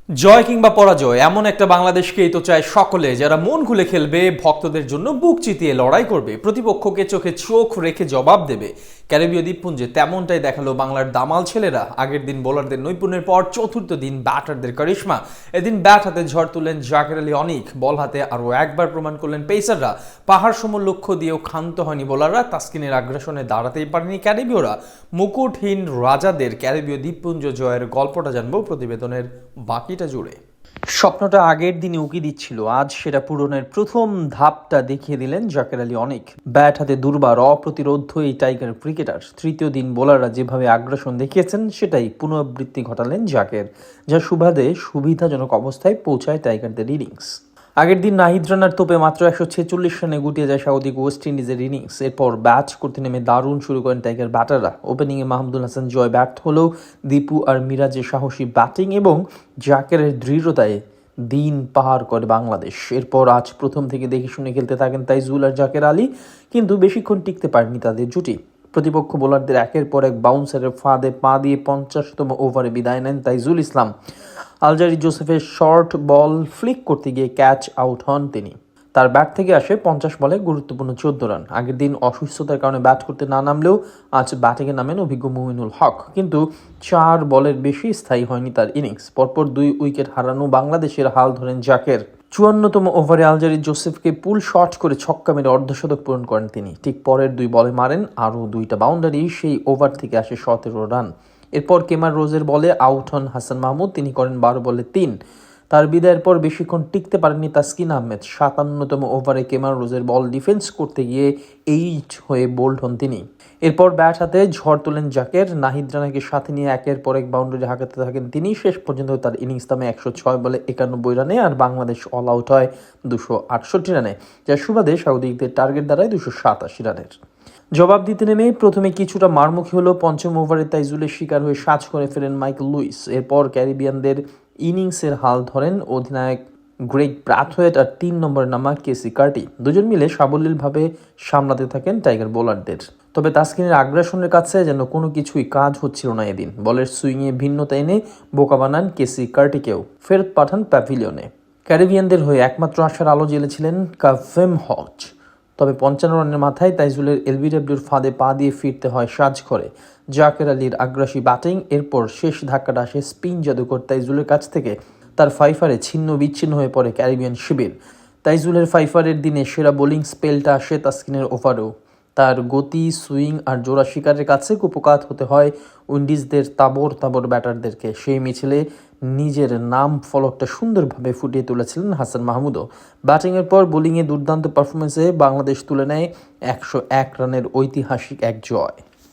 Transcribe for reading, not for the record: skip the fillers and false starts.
জয় কিংবা পরাজয় এমন একটা বাংলাদেশকেই তো চায় সকলে, যারা মন খুলে খেলবে, ভক্তদের জন্য বুক চিতিয়ে লড়াই করবে, প্রতিপক্ষকে চোখে চোখ রেখে জবাব দেবে। ক্যারিবীয় দ্বীপপুঞ্জে তেমনটাই দেখালো বাংলার দামাল ছেলেরা। আগের দিন বোলারদের নৈপুণ্যের পর চতুর্থ দিন ব্যাটারদের কারিশমা। এদিন ব্যাট হাতে ঝড় তুললেন জাকের আলী অনিক, বল হাতে আরও একবার প্রমাণ করলেন পেসাররা। পাহাড় সম লক্ষ্য দিয়েও ক্ষান্ত হয়নি বোলাররা। তাসকিনের আগ্রাসনে দাঁড়াতেই পারেনি ক্যারিবীয়রা। মুকুটহীন রাজাদের ক্যারিবীয় দ্বীপপুঞ্জ জয়ের গল্পটা জানবো প্রতিবেদনের বাকিটা জুড়ে। স্বপ্নটা আগের দিনে উকি দিচ্ছিল, আজ সেটা পূরণের প্রথম ধাপটা দেখিয়ে দিলেন জাকের আলী অনিক। ব্যাট হাতে দুর্বার অপ্রতিরোধ্য এই টাইগার ক্রিকেটার। তৃতীয় দিন বোলাররা যেভাবে আগ্রাসন দেখিয়েছেন সেটাই পুনরাবৃত্তি ঘটালেন জাকের, যা সুবাদে সুবিধাজনক অবস্থায় পৌঁছায় টাইগারদের ইনিংস। আগের দিন নাহিদ রানার তোপে মাত্র 146 রানে গুটিয়ে যায় স্বাগতিক ওয়েস্ট ইন্ডিজের ইনিংস। এরপর ব্যাট করতে নেমে দারুণ শুরু করেন টাইগার ব্যাটাররা। ওপেনিংয়ে মাহমুদুল হাসান জয় ব্যর্থ হলেও দীপু আর মিরাজের সাহসী ব্যাটিং এবং জাকেরের দৃঢ়তায় দিন পার করে বাংলাদেশ। এরপর আজ প্রথম থেকে দেখে শুনে খেলতে থাকেন তাইজুল আর জাকের আলী, কিন্তু বেশিক্ষণ টিকতে পারেনি তাদের জুটি। প্রতিপক্ষ বোলারদের একের পর এক বাউন্সারের ফাঁদে পা দিয়ে 50তম ওভারে বিদায় নেন তাইজুল ইসলাম। আলজারি জোসেফের শর্ট বল ফ্লিক করতে গিয়ে ক্যাচ আউট হন তিনি। তার ব্যাট থেকে আসে 50 বলে গুরুত্বপূর্ণ 14 রান। আগের দিন অসুস্থতার কারণে ব্যাট করতে না নামলেও আজ ব্যাটিংয়ে নামেন অভিজ্ঞ মুমিনুল হক, কিন্তু 4 বলের বেশি স্থায়ী হয়নি তার ইনিংস। পরপর 2 উইকেট হারানো বাংলাদেশের হাল ধরেন জাকের। 54তম ওভারে আলজারি জোসেফকে পুল শট করে ছক্কা মেরে অর্ধশতক পূরণ করেন তিনি। ঠিক পরের 2 বলে মারেন আরও 2টা বাউন্ডারি। সেই ওভার থেকে আসে 17 রান। এরপর কেমার রোজের বলে আউট হন হাসান মাহমুদ, তিনি করেন 12 বলে 3। তার বিদায়ের পর বেশিক্ষণ টিকতে পারেননি তাসকিন আহমেদ। 57তম ওভারে কেমার রোজের বল ডিফেন্স করতে গিয়ে 8 হয়ে বোল্ড হন তিনি। এরপর ব্যাট হাতে ঝড় তোলেন জাকের। নাহিদ রানাকে সাথে নিয়ে একের পর এক বাউন্ডারি হাঁকাতে থাকেন তিনি। শেষ পর্যন্ত তার ইনিংস থামে 106 বলে 91 রানে, আর বাংলাদেশ অল আউট হয় 268 রানে, যা সুবাদে স্বাগতিকদের টার্গেট দাঁড়ায় 287 রানের। জবাব দিতে নেমে প্রথমে কিছুটা মারমুখী হলো পঞ্চম ওভারে তাইজুলের শিকার হয়ে সাজ করে ফেরেন মাইকেল লুইস। এরপর ক্যারিবিয়ানদের ইনিংসের হাল ধরেন অধিনায়ক গ্রেগ ব্রাথওয়েট আর 3 নম্বরে নামা কেসি কার্টি। দুজন মিলে সাবলীলভাবে সামলাতে থাকেন টাইগার বোলারদের। তবে তাসকিনের আগ্রাসনের কাছে যেন কোনো কিছুই কাজ হচ্ছিল না এদিন। বলের সুইংয়ে ভিন্নতা এনে বোকা বানান কেসি কার্টিকেও, ফেরত পাঠান প্যাভিলিয়নে। ক্যারিবিয়ানদের হয়ে একমাত্র আশার আলো জ্বেলেছিলেন কাভেম হচ। তবে 55 রানের মাথায় তাইজুলের এলবিডব্লিউর ফাঁদে পা দিয়ে ফিরতে হয় সাজ করে। জাকের আলীর আগ্রাসী ব্যাটিং, এরপর শেষ ধাক্কাটা আসে স্পিন জাদুকর তাইজুলের কাছ থেকে। তার ফাইফারে ছিন্ন বিচ্ছিন্ন হয়ে পড়ে ক্যারিবিয়ান শিবির। তাইজুলের ফাইফারের দিনে সেরা বোলিং স্পেলটা আসে তাসকিনের ওভারেও। তার গতি, সুইং আর জোড়া শিকারের কাছে কুপকাত হতে হয় উইন্ডিজদের তাবর তাবর ব্যাটারদেরকে। সেই মিছিলে নিজের নাম ফলকটা সুন্দরভাবে ফুটিয়ে তুলেছিলেন হাসান মাহমুদও। ব্যাটিংয়ের পর বোলিংয়ে দুর্দান্ত পারফরমেন্সে বাংলাদেশ তুলে নেয় 101 রানের ঐতিহাসিক এক জয়।